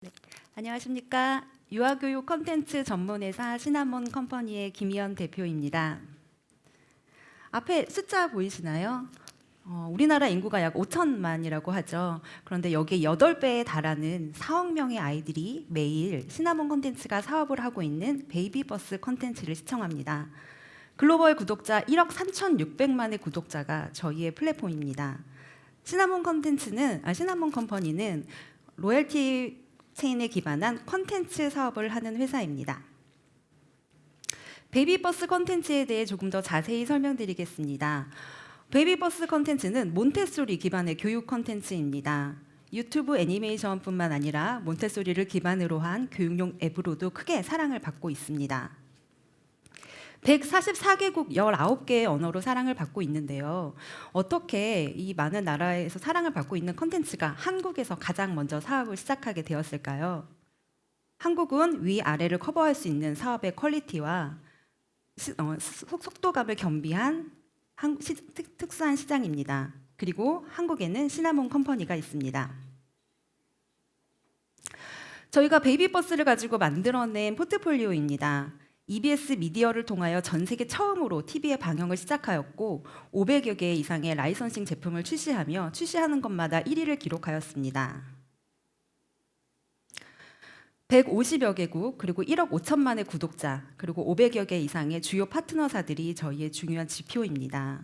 네. 안녕하십니까. 유아교육 콘텐츠 전문회사 시나몬 컴퍼니의 김희연 대표입니다. 앞에 숫자 보이시나요? 우리나라 인구가 약 5천만이라고 하죠. 그런데 여기에 8배에 달하는 4억 명의 아이들이 매일 시나몬 콘텐츠가 사업을 하고 있는 베이비버스 콘텐츠를 시청합니다. 글로벌 구독자 1억 3,600만의 구독자가 저희의 플랫폼입니다. 시나몬 컴퍼니는 로열티 체인에 기반한 콘텐츠 사업을 하는 회사입니다. 베이비버스 콘텐츠에 대해 조금 더 자세히 설명드리겠습니다. 베이비버스 콘텐츠는 몬테소리 기반의 교육 콘텐츠입니다. 유튜브 애니메이션뿐만 아니라 몬테소리를 기반으로 한 교육용 앱으로도 크게 사랑을 받고 있습니다. 144개국 19개의 언어로 사랑을 받고 있는데요. 어떻게 이 많은 나라에서 사랑을 받고 있는 콘텐츠가 한국에서 가장 먼저 사업을 시작하게 되었을까요? 한국은 위아래를 커버할 수 있는 사업의 퀄리티와 속도감을 겸비한 특수한 시장입니다. 그리고 한국에는 시나몬 컴퍼니가 있습니다. 저희가 베이비버스를 가지고 만들어낸 포트폴리오입니다. EBS 미디어를 통하여 전 세계 처음으로 TV에 방영을 시작하였고 500여 개 이상의 라이선싱 제품을 출시하며 출시하는 것마다 1위를 기록하였습니다. 150여 개국 그리고 1억 5천만의 구독자 그리고 500여 개 이상의 주요 파트너사들이 저희의 중요한 지표입니다.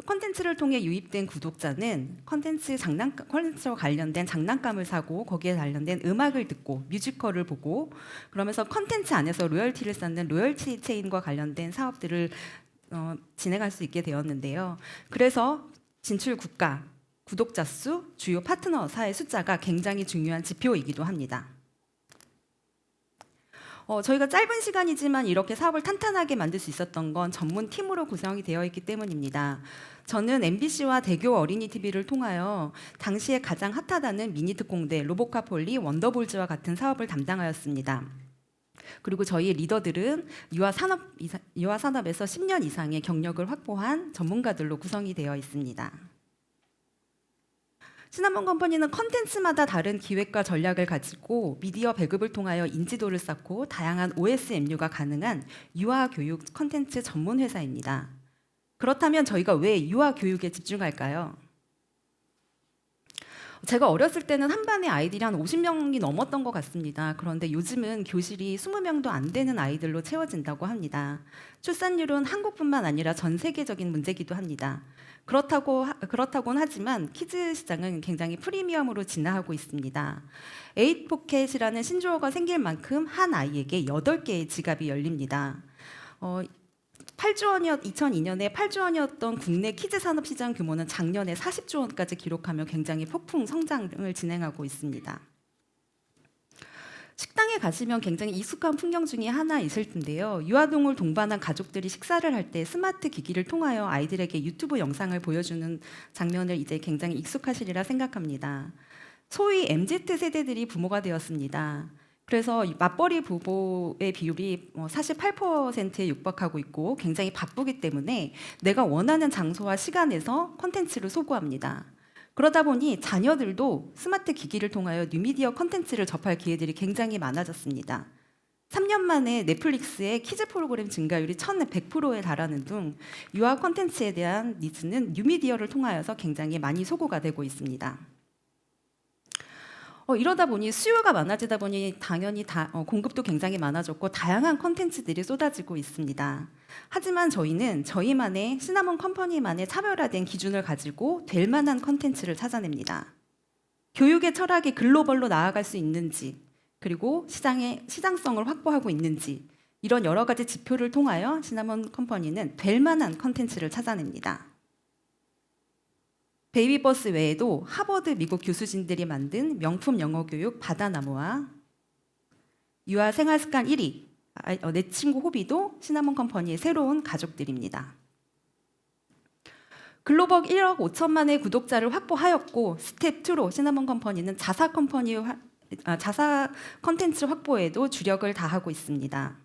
콘텐츠를 통해 유입된 구독자는 콘텐츠와 관련된 장난감을 사고 거기에 관련된 음악을 듣고 뮤지컬을 보고 그러면서 콘텐츠 안에서 로열티를 쌓는 로열티 체인과 관련된 사업들을 진행할 수 있게 되었는데요. 그래서 진출 국가, 구독자 수, 주요 파트너사의 숫자가 굉장히 중요한 지표이기도 합니다. 저희가 짧은 시간이지만 이렇게 사업을 탄탄하게 만들 수 있었던 건 전문 팀으로 구성이 되어 있기 때문입니다. 저는 MBC와 대교 어린이 TV를 통하여 당시에 가장 핫하다는 미니특공대, 로보카폴리, 원더볼즈와 같은 사업을 담당하였습니다. 그리고 저희 리더들은 유아산업에서 10년 이상의 경력을 확보한 전문가들로 구성이 되어 있습니다. 시나몬 컴퍼니는 컨텐츠마다 다른 기획과 전략을 가지고 미디어 배급을 통하여 인지도를 쌓고 다양한 OSMU가 가능한 유아 교육 컨텐츠 전문 회사입니다. 그렇다면 저희가 왜 유아 교육에 집중할까요? 제가 어렸을 때는 한 반에 아이들이 한 50명이 넘었던 것 같습니다. 그런데 요즘은 교실이 20명도 안 되는 아이들로 채워진다고 합니다. 출산율은 한국뿐만 아니라 전 세계적인 문제이기도 합니다. 그렇다고는 하지만 키즈 시장은 굉장히 프리미엄으로 진화하고 있습니다. 에잇포켓이라는 신조어가 생길 만큼 한 아이에게 8개의 지갑이 열립니다. 2002년에 8조 원이었던 국내 키즈 산업 시장 규모는 작년에 40조 원까지 기록하며 굉장히 폭풍 성장을 진행하고 있습니다. 식당에 가시면 굉장히 익숙한 풍경 중에 하나 있을 텐데요. 유아동을 동반한 가족들이 식사를 할 때 스마트 기기를 통하여 아이들에게 유튜브 영상을 보여주는 장면을 이제 굉장히 익숙하시리라 생각합니다. 소위 MZ 세대들이 부모가 되었습니다. 그래서 맞벌이 부부의 비율이 48%에 육박하고 있고 굉장히 바쁘기 때문에 내가 원하는 장소와 시간에서 콘텐츠를 소구합니다. 그러다 보니 자녀들도 스마트 기기를 통하여 뉴미디어 콘텐츠를 접할 기회들이 굉장히 많아졌습니다. 3년 만에 넷플릭스의 키즈 프로그램 증가율이 1100%에 달하는 등 유아 콘텐츠에 대한 니즈는 뉴미디어를 통하여서 굉장히 많이 소구가 되고 있습니다. 이러다 보니 수요가 많아지다 보니 당연히 공급도 굉장히 많아졌고 다양한 콘텐츠들이 쏟아지고 있습니다. 하지만 저희는 저희만의 시나몬 컴퍼니만의 차별화된 기준을 가지고 될 만한 콘텐츠를 찾아냅니다. 교육의 철학이 글로벌로 나아갈 수 있는지 그리고 시장성을 확보하고 있는지 이런 여러 가지 지표를 통하여 시나몬 컴퍼니는 될 만한 콘텐츠를 찾아냅니다. 베이비버스 외에도 하버드 미국 교수진들이 만든 명품 영어 교육 바다나무와 유아 생활습관 1위 내 친구 호비도 시나몬 컴퍼니의 새로운 가족들입니다. 글로벌 1억 5천만의 구독자를 확보하였고 스텝 2로 시나몬 컴퍼니는 자사 콘텐츠 확보에도 주력을 다하고 있습니다.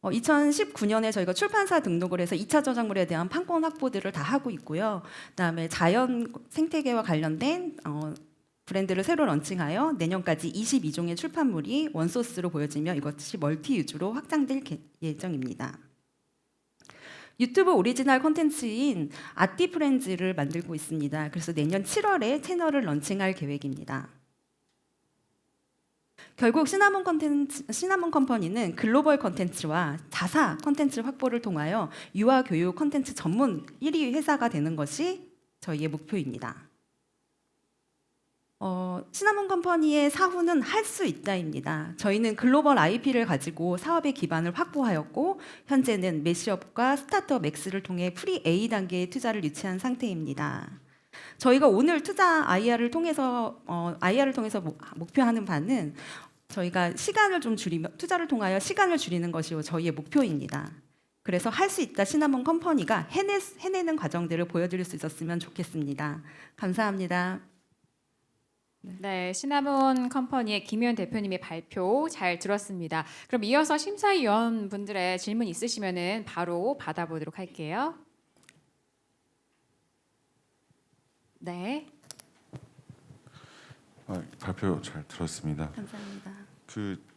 2019년에 저희가 출판사 등록을 해서 2차 저작물에 대한 판권 확보들을 다 하고 있고요. 그다음에 자연 생태계와 관련된 브랜드를 새로 런칭하여 내년까지 22종의 출판물이 원소스로 보여지며 이것이 멀티 유주로 확장될 예정입니다. 유튜브 오리지널 콘텐츠인 아티프렌즈를 만들고 있습니다. 그래서 내년 7월에 채널을 런칭할 계획입니다. 결국 시나몬 컴퍼니는 글로벌 콘텐츠와 자사 콘텐츠 확보를 통하여 유아 교육 콘텐츠 전문 1위 회사가 되는 것이 저희의 목표입니다. 시나몬 컴퍼니의 사후는 할 수 있다입니다. 저희는 글로벌 IP를 가지고 사업의 기반을 확보하였고 현재는 매시업과 스타트업 X를 통해 프리 A 단계의 투자를 유치한 상태입니다. 저희가 오늘 투자 IR을 통해서 목표하는 바는 저희가 시간을 좀 줄이며 투자를 통하여 시간을 줄이는 것이 저희의 목표입니다. 그래서 할 수 있다 시나몬 컴퍼니가 해내는 과정들을 보여드릴 수 있었으면 좋겠습니다. 감사합니다. 네, 시나몬 컴퍼니의 김효연 대표님의 발표 잘 들었습니다. 그럼 이어서 심사위원분들의 질문 있으시면은 바로 받아보도록 할게요. 네. 발표 잘 들었습니다. 감사합니다.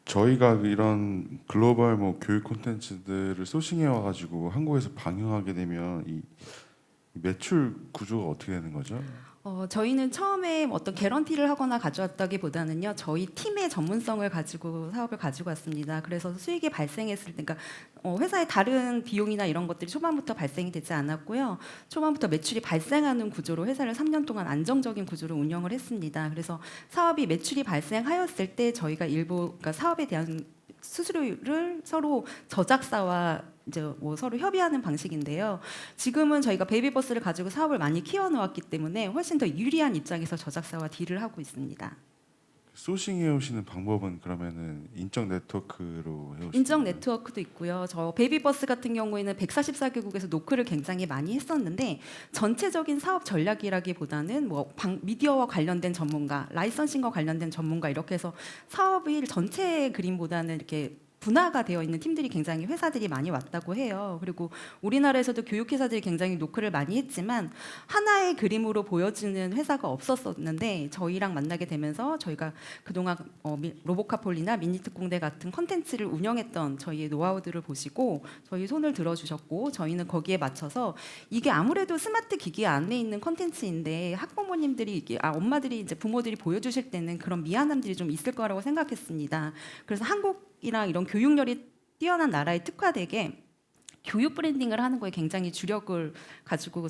저희가 이런 글로벌 교육 콘텐츠들을 소싱해 와가지고 한국에서 방영하게 되면 이 매출 구조가 어떻게 되는 거죠? 저희는 처음에 어떤 개런티를 하거나 가져왔다기보다는요, 저희 팀의 전문성을 가지고 사업을 가지고 왔습니다. 그래서 수익이 발생했을 때, 그러니까 회사의 다른 비용이나 이런 것들이 초반부터 발생이 되지 않았고요. 초반부터 매출이 발생하는 구조로 회사를 3년 동안 안정적인 구조로 운영을 했습니다. 그래서 사업이 매출이 발생하였을 때 저희가 일부 그러니까 사업에 대한 수수료를 서로 저작사와 이제 서로 협의하는 방식인데요. 지금은 저희가 베이비버스를 가지고 사업을 많이 키워놓았기 때문에 훨씬 더 유리한 입장에서 저작사와 딜을 하고 있습니다. 소싱해 오시는 방법은 그러면은 인적 네트워크로 해오시나요? 인적 네트워크도 있고요. 저 베이비버스 같은 경우에는 144개국에서 노크를 굉장히 많이 했었는데 전체적인 사업 전략이라기보다는 미디어와 관련된 전문가, 라이선싱과 관련된 전문가 이렇게 해서 사업의 전체 그림보다는 이렇게 분화가 되어 있는 팀들이 굉장히 회사들이 많이 왔다고 해요. 그리고 우리나라에서도 교육회사들이 굉장히 노크를 많이 했지만 하나의 그림으로 보여지는 회사가 없었었는데 저희랑 만나게 되면서 저희가 그동안 로보카폴리나 미니특공대 같은 컨텐츠를 운영했던 저희의 노하우들을 보시고 저희 손을 들어주셨고 저희는 거기에 맞춰서 이게 아무래도 스마트 기기 안에 있는 컨텐츠인데 학부모님들이 엄마들이 이제 부모들이 보여주실 때는 그런 미안함들이 좀 있을 거라고 생각했습니다. 그래서 한국이랑 이런 교육열이 뛰어난 나라에 특화되게 교육 브랜딩을 하는 거에 굉장히 주력을 가지고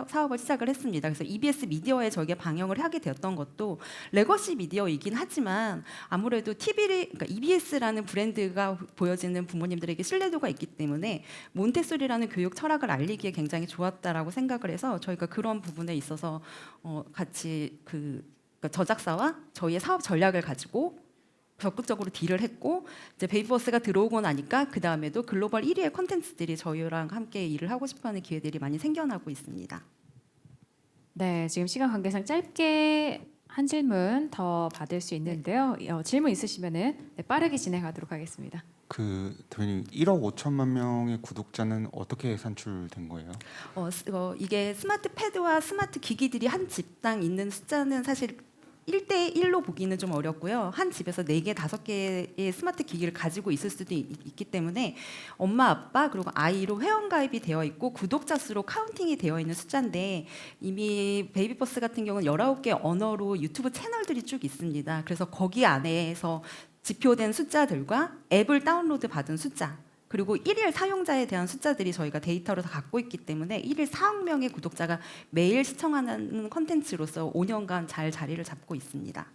사업을 시작을 했습니다. 그래서 EBS 미디어에 저희가 방영을 하게 되었던 것도 레거시 미디어이긴 하지만 아무래도 그러니까 EBS라는 브랜드가 보여지는 부모님들에게 신뢰도가 있기 때문에 몬테소리라는 교육 철학을 알리기에 굉장히 좋았다라고 생각을 해서 저희가 그런 부분에 있어서 같이 그러니까 저작사와 저희의 사업 전략을 가지고 적극적으로 딜을 했고 이제 베이비버스가 들어오고 나니까 그 다음에도 글로벌 1위의 콘텐츠들이 저희랑 함께 일을 하고 싶어하는 기회들이 많이 생겨나고 있습니다. 네, 지금 시간 관계상 짧게 한 질문 더 받을 수 있는데요. 질문 있으시면은 빠르게 진행하도록 하겠습니다. 대표님 1억 5천만 명의 구독자는 어떻게 산출된 거예요? 이게 스마트 패드와 스마트 기기들이 한 집당 있는 숫자는 사실 1대1로 보기는 좀 어렵고요. 한 집에서 4개, 5개의 스마트 기기를 가지고 있을 수도 있기 때문에 엄마, 아빠 그리고 아이로 회원가입이 되어 있고 구독자 수로 카운팅이 되어 있는 숫자인데 이미 베이비버스 같은 경우는 19개 언어로 유튜브 채널들이 쭉 있습니다. 그래서 거기 안에서 지표된 숫자들과 앱을 다운로드 받은 숫자 그리고 1일 사용자에 대한 숫자들이 저희가 데이터로 다 갖고 있기 때문에 1일 4억 명의 구독자가 매일 시청하는 콘텐츠로서 5년간 잘 자리를 잡고 있습니다.